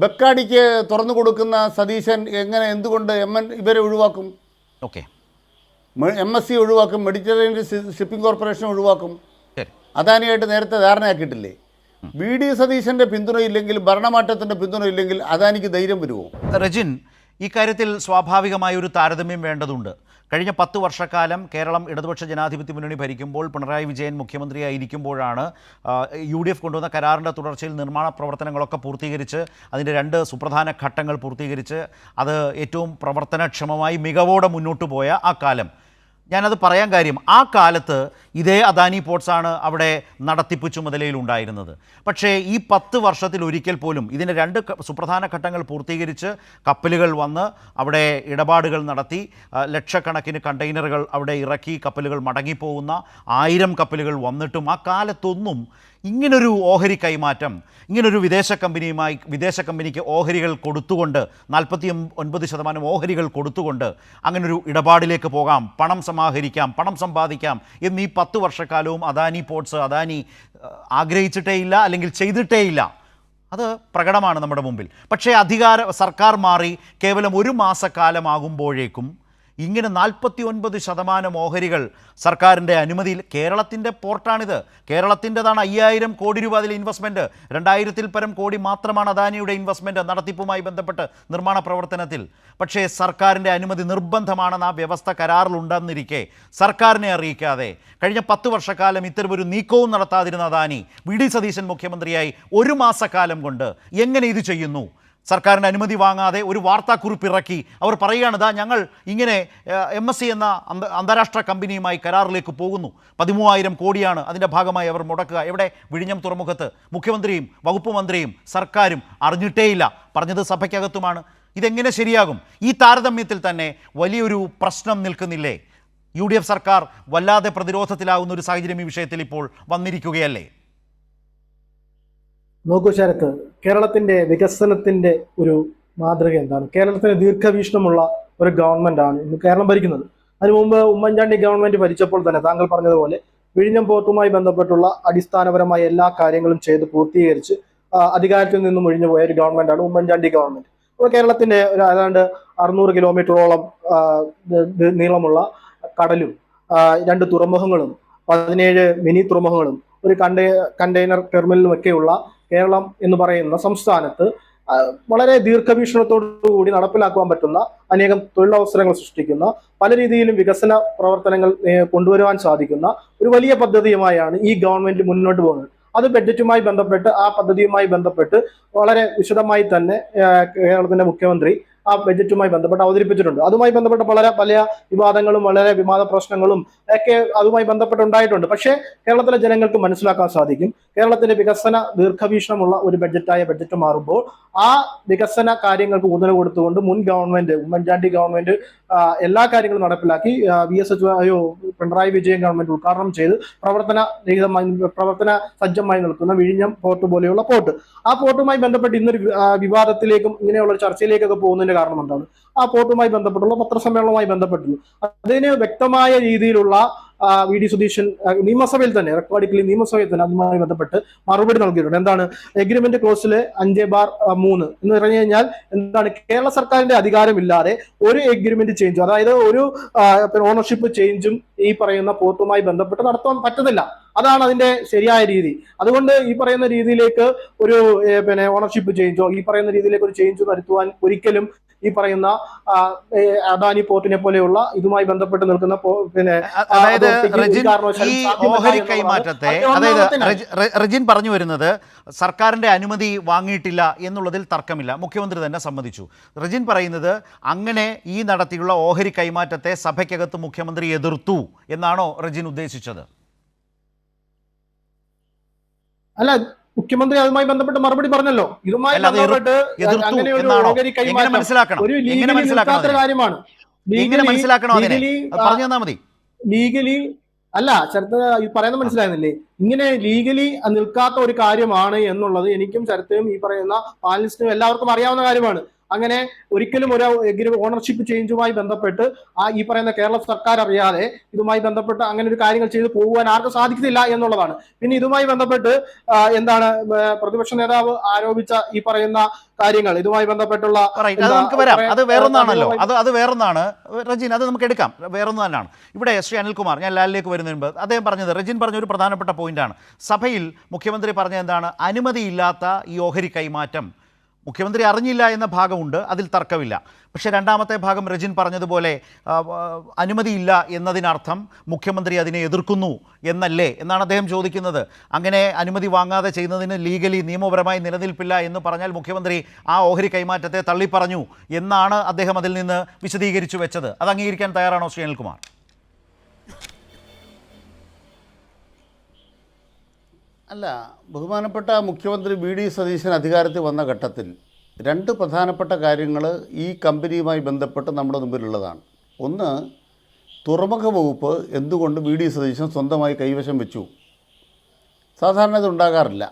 ബെക്കാടിക്ക് തുറന്നു കൊടുക്കുന്ന സതീശൻ എന്തുകൊണ്ട് ഇവരെ ഒഴിവാക്കും? ഓക്കെ, MSC ഒഴിവാക്കും, മെഡിറ്ററേനിയൻ ഷിപ്പിംഗ് കോർപ്പറേഷൻ ഒഴിവാക്കും. അദാനിയായിട്ട് നേരത്തെ ധാരണയാക്കിയിട്ടില്ലേ? VD സതീശൻ്റെ പിന്തുണയില്ലെങ്കിൽ, ഭരണമാറ്റത്തിൻ്റെ പിന്തുണയില്ലെങ്കിൽ അദാനിക്ക് ധൈര്യം വരുമോ? റജിൻ, ഈ കാര്യത്തിൽ സ്വാഭാവികമായ ഒരു താരതമ്യം വേണ്ടതുണ്ട്. കഴിഞ്ഞ 10 വർഷക്കാലം കേരളം ഇടതുപക്ഷ ജനാധിപത്യ മുന്നണി ഭരിക്കുമ്പോൾ, പിണറായി വിജയൻ മുഖ്യമന്ത്രിയായിരിക്കുമ്പോഴാണ് UDF കൊണ്ടുവന്ന കരാറിൻ്റെ തുടർച്ചയിൽ നിർമ്മാണ പ്രവർത്തനങ്ങളൊക്കെ പൂർത്തീകരിച്ച് അതിൻ്റെ 2 സുപ്രധാന ഘട്ടങ്ങൾ പൂർത്തീകരിച്ച് അത് ഏറ്റവും പ്രവർത്തനക്ഷമമായി മികവോടെ മുന്നോട്ട് പോയ ആ കാലം. ഞാനത് പറയാൻ കാര്യം, ആ കാലത്ത് ഇതേ അദാനി പോർട്സാണ് അവിടെ നടത്തിപ്പ് ചുമതലയിലുണ്ടായിരുന്നത്. പക്ഷേ ഈ 10 വർഷത്തിൽ ഒരിക്കൽ പോലും ഇതിൻ്റെ 2 സുപ്രധാന ഘട്ടങ്ങൾ പൂർത്തീകരിച്ച് കപ്പലുകൾ വന്ന് അവിടെ ഇടപാടുകൾ നടത്തി ലക്ഷക്കണക്കിന് കണ്ടെയ്നറുകൾ അവിടെ ഇറക്കി കപ്പലുകൾ മടങ്ങിപ്പോകുന്ന 1000 കപ്പലുകൾ വന്നിട്ടും ആ കാലത്തൊന്നും ഇങ്ങനൊരു ഓഹരി കൈമാറ്റം, ഇങ്ങനൊരു വിദേശ കമ്പനിക്ക് ഓഹരികൾ കൊടുത്തുകൊണ്ട് 49% ഓഹരികൾ കൊടുത്തുകൊണ്ട് അങ്ങനൊരു ഇടപാടിലേക്ക് പോകാം, പണം സമാഹരിക്കാം, പണം സമ്പാദിക്കാം എന്നീ 10 വർഷക്കാലവും അദാനി പോർട്സ് അദാനി ആഗ്രഹിച്ചിട്ടേയില്ല, അല്ലെങ്കിൽ ചെയ്തിട്ടേയില്ല. അത് പ്രകടമാണ് നമ്മുടെ മുമ്പിൽ. പക്ഷേ സർക്കാർ മാറി കേവലം 1 മാസക്കാലമാകുമ്പോഴേക്കും ഇങ്ങനെ 49% ഓഹരികൾ സർക്കാരിൻ്റെ അനുമതിയിൽ, കേരളത്തിൻ്റെ പോർട്ടാണിത്, കേരളത്തിൻ്റെതാണ് 5000 കോടി രൂപ അതിൽ ഇൻവെസ്റ്റ്മെൻറ്റ്, 2000-ൽ പരം കോടി മാത്രമാണ് അദാനിയുടെ ഇൻവെസ്റ്റ്മെൻറ്റ് നടത്തിപ്പുമായി ബന്ധപ്പെട്ട് നിർമ്മാണ പ്രവർത്തനത്തിൽ. പക്ഷേ സർക്കാരിൻ്റെ അനുമതി നിർബന്ധമാണെന്ന് ആ വ്യവസ്ഥ കരാറിലുണ്ടെന്നിരിക്കെ സർക്കാരിനെ അറിയിക്കാതെ കഴിഞ്ഞ 10 വർഷക്കാലം ഇത്തരമൊരു നീക്കവും നടത്താതിരുന്ന അദാനി VD സതീശൻ മുഖ്യമന്ത്രിയായി 1 മാസക്കാലം കൊണ്ട് എങ്ങനെ ഇത് ചെയ്യുന്നു? സർക്കാരിൻ്റെ അനുമതി വാങ്ങാതെ ഒരു വാർത്താക്കുറിപ്പ് ഇറക്കി അവർ പറയുകയാണ്, ഞങ്ങൾ ഇങ്ങനെ MSC എന്ന അന്താരാഷ്ട്ര കമ്പനിയുമായി കരാറിലേക്ക് പോകുന്നു, 13,000 കോടിയാണ് അതിൻ്റെ ഭാഗമായി അവർ മുടക്കുക. എവിടെ? വിഴിഞ്ഞം തുറമുഖത്ത്. മുഖ്യമന്ത്രിയും വകുപ്പ് മന്ത്രിയും സർക്കാരും അറിഞ്ഞിട്ടേയില്ല, പറഞ്ഞത് സഭയ്ക്കകത്തുമാണ്. ഇതെങ്ങനെ ശരിയാകും? ഈ താരതമ്യത്തിൽ തന്നെ വലിയൊരു പ്രശ്നം നിൽക്കുന്നില്ലേ? UDF സർക്കാർ വല്ലാതെ പ്രതിരോധത്തിലാകുന്ന ഒരു സാഹചര്യം ഈ വിഷയത്തിൽ ഇപ്പോൾ വന്നിരിക്കുകയല്ലേ? നോക്കൂ ശരത്ത്, കേരളത്തിന്റെ വികസനത്തിന്റെ ഒരു മാതൃക എന്താണ്? കേരളത്തിന് ദീർഘവീക്ഷണമുള്ള ഒരു ഗവൺമെന്റാണ് ഇന്ന് കേരളം ഭരിക്കുന്നത്. അതിനു മുമ്പ് ഉമ്മൻചാണ്ടി ഗവൺമെന്റ് ഭരിച്ചപ്പോൾ തന്നെ താങ്കൾ പറഞ്ഞതുപോലെ വിഴിഞ്ഞം പോർട്ടുമായി ബന്ധപ്പെട്ടുള്ള അടിസ്ഥാനപരമായ എല്ലാ കാര്യങ്ങളും ചെയ്ത് പൂർത്തീകരിച്ച് അധികാരത്തിൽ നിന്നും ഒഴിഞ്ഞു പോയ ഒരു ഗവൺമെന്റാണ് ഉമ്മൻചാണ്ടി ഗവൺമെന്റ്. അപ്പോൾ കേരളത്തിന്റെ ഒരു ഏതാണ്ട് 600 കിലോമീറ്ററോളം നീളമുള്ള കടലും 2 തുറമുഖങ്ങളും 17 മിനി തുറമുഖങ്ങളും ഒരു കണ്ടെയ്നർ ടെർമിനലും ഒക്കെയുള്ള കേരളം എന്ന് പറയുന്ന സംസ്ഥാനത്ത് വളരെ ദീർഘവീക്ഷണത്തോടു കൂടി നടപ്പിലാക്കുവാൻ പറ്റുന്ന അനേകം തൊഴിലവസരങ്ങൾ സൃഷ്ടിക്കുന്ന, പല രീതിയിലും വികസന പ്രവർത്തനങ്ങൾ കൊണ്ടുവരുവാൻ സാധിക്കുന്ന ഒരു വലിയ പദ്ധതിയുമായാണ് ഈ ഗവൺമെന്റ് മുന്നോട്ട് പോകുന്നത്. അത് ബഡ്ജറ്റുമായി ബന്ധപ്പെട്ട്, ആ പദ്ധതിയുമായി ബന്ധപ്പെട്ട് വളരെ വിശദമായി തന്നെ കേരളത്തിന്റെ മുഖ്യമന്ത്രി ആ ബഡ്ജറ്റുമായി ബന്ധപ്പെട്ട് അവതരിപ്പിച്ചിട്ടുണ്ട്. അതുമായി ബന്ധപ്പെട്ട പല വിവാദങ്ങളും വളരെ വിവാദ പ്രശ്നങ്ങളും ഒക്കെ അതുമായി ബന്ധപ്പെട്ടുണ്ടായിട്ടുണ്ട്. പക്ഷേ കേരളത്തിലെ ജനങ്ങൾക്ക് മനസ്സിലാക്കാൻ സാധിക്കും, കേരളത്തിന്റെ വികസന ദീർഘവീക്ഷണമുള്ള ഒരു ബഡ്ജറ്റ് മാറുമ്പോൾ ആ വികസന കാര്യങ്ങൾക്ക് ഊന്നൽ കൊടുത്തുകൊണ്ട് മുൻ ഗവൺമെന്റ് ഉമ്മൻചാണ്ടി ഗവൺമെന്റ് എല്ലാ കാര്യങ്ങളും നടപ്പിലാക്കി പിണറായി വിജയൻ ഗവൺമെന്റ് ഉദ്ഘാടനം ചെയ്ത് പ്രവർത്തന സജ്ജമായി നിൽക്കുന്ന വിഴിഞ്ഞം പോർട്ട് പോലെയുള്ള പോർട്ട്, ആ പോർട്ടുമായി ബന്ധപ്പെട്ട് ഇന്നൊരു വിവാദത്തിലേക്കും ഇങ്ങനെയുള്ള ഒരു ചർച്ചയിലേക്കൊക്കെ പോകുന്നതിന്റെ കാരണം എന്താണ്? ആ പോർട്ടുമായി ബന്ധപ്പെട്ടുള്ള പത്രസമ്മേളനവുമായി ബന്ധപ്പെട്ടുള്ളൂ. അതിന് വ്യക്തമായ രീതിയിലുള്ള VD സതീശൻ നിയമസഭയിൽ തന്നെ, റെക്കോർഡിക്കലി നിയമസഭയിൽ തന്നെ അതുമായി ബന്ധപ്പെട്ട് മറുപടി നൽകിയിട്ടുണ്ട്. എന്താണ്? എഗ്രിമെന്റ് ക്ലോസില് 5/3 എന്ന് പറഞ്ഞു കഴിഞ്ഞാൽ എന്താണ്? കേരള സർക്കാരിന്റെ അധികാരമില്ലാതെ ഒരു എഗ്രിമെന്റ് ചേഞ്ചും, അതായത് ഒരു ഓണർഷിപ്പ് ചേഞ്ചും ഈ പറയുന്ന പോർട്ടുമായി ബന്ധപ്പെട്ട് നടത്താൻ പറ്റുന്നില്ല. അതാണ് അതിന്റെ ശരിയായ രീതി. അതുകൊണ്ട് ഈ പറയുന്ന രീതിയിലേക്ക് ഒരു ഓണർഷിപ്പ് ചേഞ്ചോ ഈ പറയുന്ന രീതിയിലേക്ക് ഒരു ചേഞ്ച് വരുത്തുവാൻ ഒരിക്കലും ഈ പറയുന്ന അദാനി പോർട്ടിനെ പോലെയുള്ള ഇതുമായി ബന്ധപ്പെട്ട് നിൽക്കുന്ന ഓഹരി കൈമാറ്റത്തെ, അതായത് റജിൻ പറഞ്ഞു വരുന്നത് സർക്കാരിന്റെ അനുമതി വാങ്ങിയിട്ടില്ല എന്നുള്ളതിൽ തർക്കമില്ല, മുഖ്യമന്ത്രി തന്നെ സമ്മതിച്ചു. റജിൻ പറയുന്നത് അങ്ങനെ ഈ നടത്തിയുള്ള ഓഹരി കൈമാറ്റത്തെ സഭയ്ക്കകത്ത് മുഖ്യമന്ത്രി എതിർത്തു എന്നാണോ റജിൻ ഉദ്ദേശിച്ചത്? അല്ല, മുഖ്യമന്ത്രി അതുമായി ബന്ധപ്പെട്ട് മറുപടി പറഞ്ഞല്ലോ. ഇതുമായി ബന്ധപ്പെട്ട് അങ്ങനെ ഒരു ഓഹരി കൈമാറ്റം ഒരു ലീഗലി നിൽക്കാത്ത കാര്യമാണ്. ലീഗലി അല്ല, ശരത്ത് ഈ പറയുന്നത് മനസ്സിലാകുന്നില്ലേ? ഇങ്ങനെ ലീഗലി നിൽക്കാത്ത ഒരു കാര്യമാണ് എന്നുള്ളത് എനിക്കും ശരത്തും ഈ പറയുന്ന പാനലിസ്റ്റിനും എല്ലാവർക്കും അറിയാവുന്ന കാര്യമാണ്. അങ്ങനെ ഒരിക്കലും ഒരു ഓണർഷിപ്പ് ചേഞ്ചുമായി ബന്ധപ്പെട്ട് ഈ പറയുന്ന കേരള സർക്കാർ അറിയാതെ ഇതുമായി ബന്ധപ്പെട്ട് അങ്ങനെ ഒരു കാര്യങ്ങൾ ചെയ്തു പോകുവാൻ ആർക്കും സാധിക്കുന്നില്ല എന്നുള്ളതാണ്. പിന്നെ ഇതുമായി ബന്ധപ്പെട്ട് എന്താണ് പ്രതിപക്ഷ നേതാവ് ആരോപിച്ച ഈ പറയുന്ന കാര്യങ്ങൾ ഇതുമായി ബന്ധപ്പെട്ടുള്ള അത് നമുക്ക് വരാം. അത് വേറൊന്നാണല്ലോ, അത് വേറൊന്നാണ് റജിൻ, അത് നമുക്ക് എടുക്കാം, വേറൊന്നു തന്നെയാണ്. ഇവിടെ ശ്രീ അനിൽകുമാർ, ഞാൻ ലാലിലേക്ക് വരുന്നതിന് മുമ്പ് അദ്ദേഹം പറഞ്ഞത്, റജിൻ പറഞ്ഞ ഒരു പ്രധാനപ്പെട്ട പോയിന്റാണ്. സഭയിൽ മുഖ്യമന്ത്രി പറഞ്ഞത് എന്താണ്? അനുമതിയില്ലാത്ത ഈ ഓഹരി കൈമാറ്റം മുഖ്യമന്ത്രി അറിഞ്ഞില്ല എന്ന ഭാഗമുണ്ട്, അതിൽ തർക്കമില്ല. പക്ഷേ രണ്ടാമത്തെ ഭാഗം റജിൻ പറഞ്ഞതുപോലെ അനുമതിയില്ല എന്നതിനർത്ഥം മുഖ്യമന്ത്രി അതിനെ എതിർക്കുന്നു എന്നല്ലേ എന്നാണ് അദ്ദേഹം ചോദിക്കുന്നത്. അങ്ങനെ അനുമതി വാങ്ങാതെ ചെയ്യുന്നതിന് ലീഗലി നിയമപരമായി നിലനിൽപ്പില്ല എന്ന് പറഞ്ഞാൽ മുഖ്യമന്ത്രി ആ ഓഹരി കൈമാറ്റത്തെ തള്ളിപ്പറഞ്ഞു എന്നാണ് അദ്ദേഹം അതിൽ നിന്ന് വിശദീകരിച്ചു വെച്ചത്. അത് അംഗീകരിക്കാൻ തയ്യാറാണോ ശ്രീ അനിൽകുമാർ? അല്ല, ബഹുമാനപ്പെട്ട മുഖ്യമന്ത്രി വി.ഡി. സതീശൻ അധികാരത്തിൽ വന്ന ഘട്ടത്തിൽ രണ്ട് പ്രധാനപ്പെട്ട കാര്യങ്ങൾ ഈ കമ്പനിയുമായി ബന്ധപ്പെട്ട് നമ്മുടെ മുമ്പിലുള്ളതാണ്. ഒന്ന്, തുറമുഖ വകുപ്പ് എന്തുകൊണ്ട് വി.ഡി. സതീശൻ സ്വന്തമായി കൈവശം വെച്ചു? സാധാരണ ഇത് ഉണ്ടാകാറില്ല,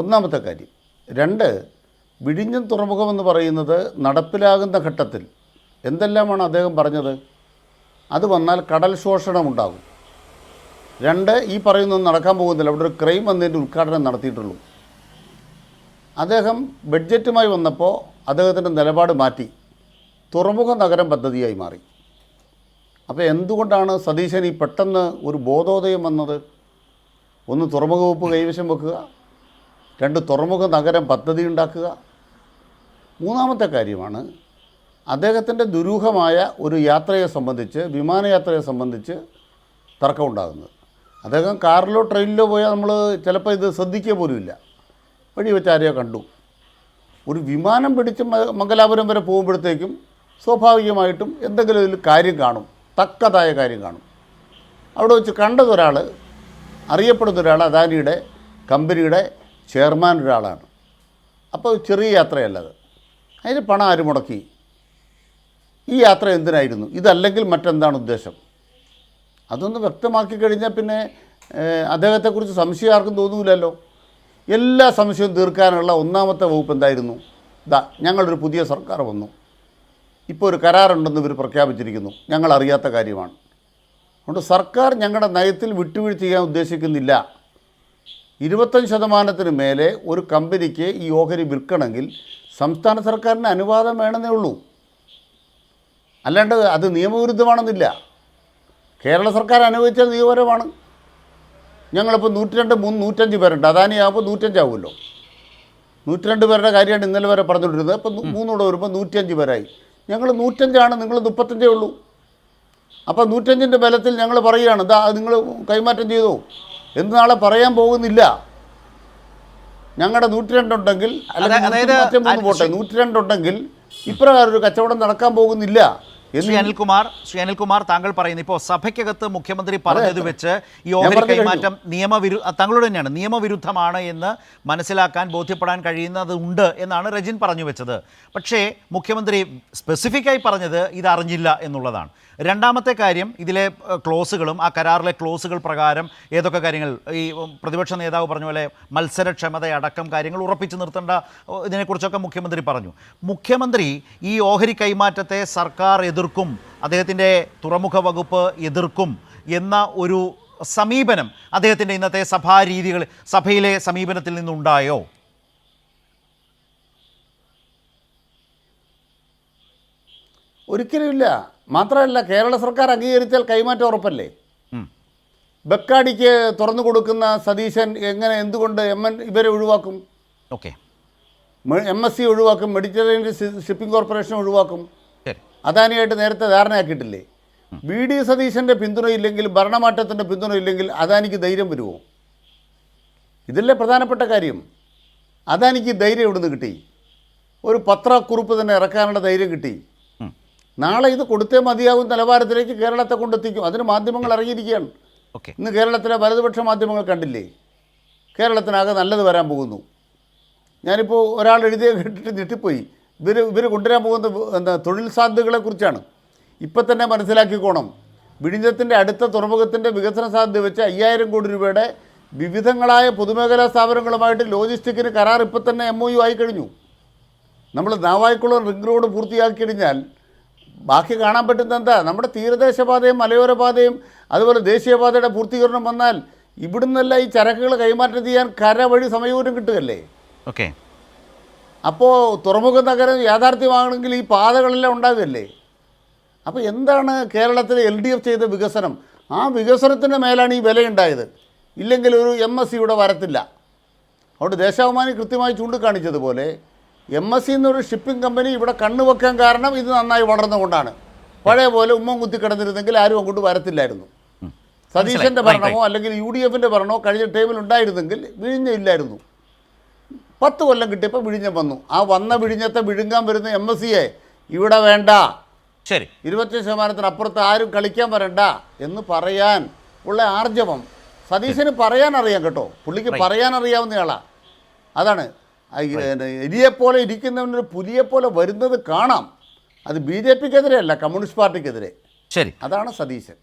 ഒന്നാമത്തെ കാര്യം. രണ്ട്, വിഴിഞ്ഞം തുറമുഖമെന്ന് പറയുന്നത് നടപ്പിലാകുന്ന ഘട്ടത്തിൽ എന്തെല്ലാമാണ് അദ്ദേഹം പറഞ്ഞത്? അത് വന്നാൽ കടൽ ശോഷണം ഉണ്ടാകും. രണ്ട്, ഈ പറയുന്നൊന്നും നടക്കാൻ പോകുന്നില്ല, അവിടെ ഒരു ക്രൈം വന്നതിൻ്റെ ഉദ്ഘാടനം നടത്തിയിട്ടുള്ളൂ. അദ്ദേഹം ബഡ്ജറ്റുമായി വന്നപ്പോൾ അദ്ദേഹത്തിൻ്റെ നിലപാട് മാറ്റി, തുറമുഖ നഗരം പദ്ധതിയായി മാറി. അപ്പോൾ എന്തുകൊണ്ടാണ് സതീശൻ ഈ പെട്ടെന്ന് ഒരു ബോധോദയം വന്നത്? ഒന്ന്, തുറമുഖ വകുപ്പ് കൈവശം വെക്കുക. രണ്ട്, തുറമുഖ നഗരം പദ്ധതി ഉണ്ടാക്കുക. മൂന്നാമത്തെ കാര്യമാണ് അദ്ദേഹത്തിൻ്റെ ദുരൂഹമായ ഒരു യാത്രയെ സംബന്ധിച്ച്, വിമാനയാത്രയെ സംബന്ധിച്ച് തർക്കമുണ്ടാകുന്നത്. അദ്ദേഹം കാറിലോ ട്രെയിനിലോ പോയാൽ നമ്മൾ ചിലപ്പോൾ ഇത് ശ്രദ്ധിക്കുക പോലുമില്ല, വഴി വെച്ച് ആരെയോ കണ്ടു. ഒരു വിമാനം പിടിച്ച് മംഗലാപുരം വരെ പോകുമ്പോഴത്തേക്കും സ്വാഭാവികമായിട്ടും എന്തെങ്കിലും ഇതിൽ കാര്യം കാണും, തക്കതായ കാര്യം കാണും. അവിടെ വെച്ച് കണ്ടതൊരാൾ, അറിയപ്പെടുന്ന ഒരാൾ, അദാനിയുടെ കമ്പനിയുടെ ചെയർമാൻ ഒരാളാണ്. അപ്പോൾ ചെറിയ യാത്രയല്ലത്. അതിന് പണം ആര് മുടക്കി? ഈ യാത്ര എന്തിനായിരുന്നു? ഇതല്ലെങ്കിൽ മറ്റെന്താണ് ഉദ്ദേശം? അതൊന്ന് വ്യക്തമാക്കി കഴിഞ്ഞാൽ പിന്നെ അദ്ദേഹത്തെക്കുറിച്ച് സംശയം ആർക്കും തോന്നൂലല്ലോ. എല്ലാ സംശയവും തീർക്കാനുള്ള ഒന്നാമത്തെ വകുപ്പ് എന്തായിരുന്നു? ഞങ്ങളൊരു പുതിയ സർക്കാർ വന്നു, ഇപ്പോൾ ഒരു കരാറുണ്ടെന്ന് ഇവർ പ്രഖ്യാപിച്ചിരിക്കുന്നു, ഞങ്ങൾ അറിയാത്ത കാര്യമാണ്. അതുകൊണ്ട് സർക്കാർ ഞങ്ങളുടെ നയത്തിൽ വിട്ടുവീഴ്ച ചെയ്യാൻ ഉദ്ദേശിക്കുന്നില്ല. 25% മേലെ ഒരു കമ്പനിക്ക് ഈ ഓഹരി വിൽക്കണമെങ്കിൽ സംസ്ഥാന സർക്കാരിന് അനുവാദം വേണമെന്നേ ഉള്ളൂ, അല്ലാണ്ട് അത് നിയമവിരുദ്ധമാണെന്നില്ല. കേരള സർക്കാർ അനുവദിച്ചാൽ നിയമപരമാണ്. ഞങ്ങളിപ്പോൾ 102, 3, 105 പേരുണ്ട്. അദാനി ആകുമ്പോൾ 105 ആവുമല്ലോ. 102 പേരുടെ കാര്യമാണ് ഇന്നലെ വരെ പറഞ്ഞുകൊണ്ടിരുന്നത്. അപ്പോൾ 3 കൂടെ വരുമ്പോൾ 105 പേരായി. ഞങ്ങൾ 105 നിങ്ങൾ 35 ഉള്ളൂ. അപ്പോൾ 105ൻ്റെ ബലത്തിൽ ഞങ്ങൾ പറയുകയാണ്, അത് നിങ്ങൾ കൈമാറ്റം ചെയ്തോ എന്ന് നാളെ പറയാൻ പോകുന്നില്ല. ഞങ്ങളുടെ 102 ഉണ്ടെങ്കിൽ, അല്ലെങ്കിൽ 103 പോട്ടെ, 102 ഉണ്ടെങ്കിൽ ഇപ്രകാരം ഒരു കച്ചവടം നടക്കാൻ പോകുന്നില്ല. ശ്രീ അനിൽകുമാർ, താങ്കൾ പറയുന്നു ഇപ്പോൾ സഭയ്ക്കകത്ത് മുഖ്യമന്ത്രി പറഞ്ഞത് വെച്ച് ഈ ഓഹരി കൈമാറ്റം താങ്കളോട് തന്നെയാണ് നിയമവിരുദ്ധമാണ് എന്ന് മനസ്സിലാക്കാൻ, ബോധ്യപ്പെടാൻ കഴിയുന്നതുണ്ട് എന്നാണ് റജിൻ പറഞ്ഞു വെച്ചത്. പക്ഷേ മുഖ്യമന്ത്രി സ്പെസിഫിക്കായി പറഞ്ഞത് ഇത് അറിഞ്ഞില്ല എന്നുള്ളതാണ്. രണ്ടാമത്തെ കാര്യം, ഇതിലെ ക്ലോസുകളും ആ കരാറിലെ ക്ലോസുകൾ പ്രകാരം ഏതൊക്കെ കാര്യങ്ങൾ, ഈ പ്രതിപക്ഷ നേതാവ് പറഞ്ഞ പോലെ മത്സരക്ഷമതയടക്കം കാര്യങ്ങൾ ഉറപ്പിച്ചു നിർത്തേണ്ട ഇതിനെക്കുറിച്ചൊക്കെ മുഖ്യമന്ത്രി പറഞ്ഞു. മുഖ്യമന്ത്രി ഈ ഓഹരി കൈമാറ്റത്തെ സർക്കാർ എതിർക്കും, അദ്ദേഹത്തിൻ്റെ തുറമുഖ വകുപ്പ് എതിർക്കും എന്ന ഒരു സമീപനം അദ്ദേഹത്തിൻ്റെ ഇന്നത്തെ സഭയിലെ സമീപനത്തിൽ നിന്നുണ്ടായോ? ഒരിക്കലുമില്ല. മാത്രമല്ല, കേരള സർക്കാർ അംഗീകരിച്ചാൽ കൈമാറ്റം ഉറപ്പല്ലേ? ബെക്കാടിക്ക് തുറന്നു കൊടുക്കുന്ന സതീശൻ എന്തുകൊണ്ട് ഇവരെ ഒഴിവാക്കും? ഓക്കെ, MSC ഒഴിവാക്കും, മെഡിറ്ററേനിയൻ ഷിപ്പിംഗ് കോർപ്പറേഷൻ ഒഴിവാക്കും. അദാനിയായിട്ട് നേരത്തെ ധാരണയാക്കിയിട്ടില്ലേ? വി.ഡി. സതീശൻ്റെ പിന്തുണയില്ലെങ്കിൽ, ഭരണമാറ്റത്തിൻ്റെ പിന്തുണയില്ലെങ്കിൽ അദാനിക്ക് ധൈര്യം വരുമോ? ഇതല്ലേ പ്രധാനപ്പെട്ട കാര്യം. അദാനിക്ക് ധൈര്യം എവിടെ നിന്ന് കിട്ടി? ഒരു പത്രക്കുറിപ്പ് തന്നെ ഇറക്കാനുള്ള ധൈര്യം കിട്ടി. നാളെ ഇത് കൊടുത്തേ മതിയാകും നിലവാരത്തിലേക്ക് കേരളത്തെ കൊണ്ടെത്തിക്കും. അതിന് മാധ്യമങ്ങൾ ഇറങ്ങിയിരിക്കുകയാണ്. ഇന്ന് കേരളത്തിലെ വലതുപക്ഷ മാധ്യമങ്ങൾ കണ്ടില്ലേ? കേരളത്തിനാകെ നല്ലത് വരാൻ പോകുന്നു. ഞാനിപ്പോൾ ഒരാൾ എഴുതിയ കേട്ടിട്ട് ഞെട്ടിപ്പോയി. ഇവർ കൊണ്ടുവരാൻ പോകുന്ന തൊഴിൽ സാധ്യതകളെക്കുറിച്ചാണ്. ഇപ്പം തന്നെ മനസ്സിലാക്കിക്കോണം. വിഴിഞ്ഞത്തിൻ്റെ അടുത്ത തുറമുഖത്തിൻ്റെ വികസന സാധ്യത വെച്ച് 5000 കോടി രൂപയുടെ വിവിധങ്ങളായ പൊതുമേഖലാ സ്ഥാപനങ്ങളുമായിട്ട് ലോജിസ്റ്റിക്കിന് കരാർ ഇപ്പം തന്നെ MOU ആയി കഴിഞ്ഞു. നമ്മൾ നാവായിക്കുളം റിംഗ് റോഡ് പൂർത്തിയാക്കി കഴിഞ്ഞാൽ ബാക്കി കാണാൻ പറ്റുന്ന എന്താ? നമ്മുടെ തീരദേശപാതയും മലയോര പാതയും അതുപോലെ ദേശീയപാതയുടെ പൂർത്തീകരണം വന്നാൽ ഇവിടുന്നല്ല ഈ ചരക്കുകൾ കൈമാറ്റം ചെയ്യാൻ കര വഴി സമയവും കിട്ടുകയല്ലേ. ഓക്കെ. അപ്പോൾ തുറമുഖ നഗരം യാഥാർത്ഥ്യമാകണമെങ്കിൽ ഈ പാതകളെല്ലാം ഉണ്ടാകുകയല്ലേ. അപ്പോൾ എന്താണ് കേരളത്തിൽ LDF ചെയ്ത വികസനം? ആ വികസനത്തിൻ്റെ മേലാണ് ഈ വിലയുണ്ടായത്. ഇല്ലെങ്കിൽ ഒരു MSC ഇവിടെ വരത്തില്ല. അതുകൊണ്ട് ദേശാഭിമാനി കൃത്യമായി ചൂണ്ടിക്കാണിച്ചതുപോലെ MSC എന്നൊരു ഷിപ്പിംഗ് കമ്പനി ഇവിടെ കണ്ണുവെക്കാൻ കാരണം ഇത് നന്നായി വളർന്നുകൊണ്ടാണ്. പഴയ പോലെ ഉമ്മം കുത്തി കിടന്നിരുന്നെങ്കിൽ ആരും അങ്ങോട്ട് വരത്തില്ലായിരുന്നു. സതീശൻ്റെ ഭരണമോ അല്ലെങ്കിൽ UDFൻ്റെ ഭരണമോ കഴിഞ്ഞ ടൈമിൽ ഉണ്ടായിരുന്നെങ്കിൽ വിഴിഞ്ഞമില്ലായിരുന്നു. 10 കൊല്ലം കിട്ടിയപ്പോൾ വിഴിഞ്ഞം വന്നു. ആ വന്ന വിഴിഞ്ഞത്തെ വിഴുങ്ങാൻ വരുന്ന MSCയെ ഇവിടെ വേണ്ട, ശരി, 25% അപ്പുറത്ത് ആരും കളിക്കാൻ വരണ്ട എന്ന് പറയാൻ ഉള്ള ആർജവം സതീശന് പറയാൻ അറിയാം കേട്ടോ. പുള്ളിക്ക് പറയാൻ അറിയാവുന്നയാളാ. അതാണ് എലിയെപ്പോലെ ഇരിക്കുന്നവനൊരു പുലിയെപ്പോലെ വരുന്നത് കാണാം. അത് BJPക്കെതിരെ അല്ല, കമ്മ്യൂണിസ്റ്റ് പാർട്ടിക്കെതിരെ. ശരി, അതാണ് സതീശൻ.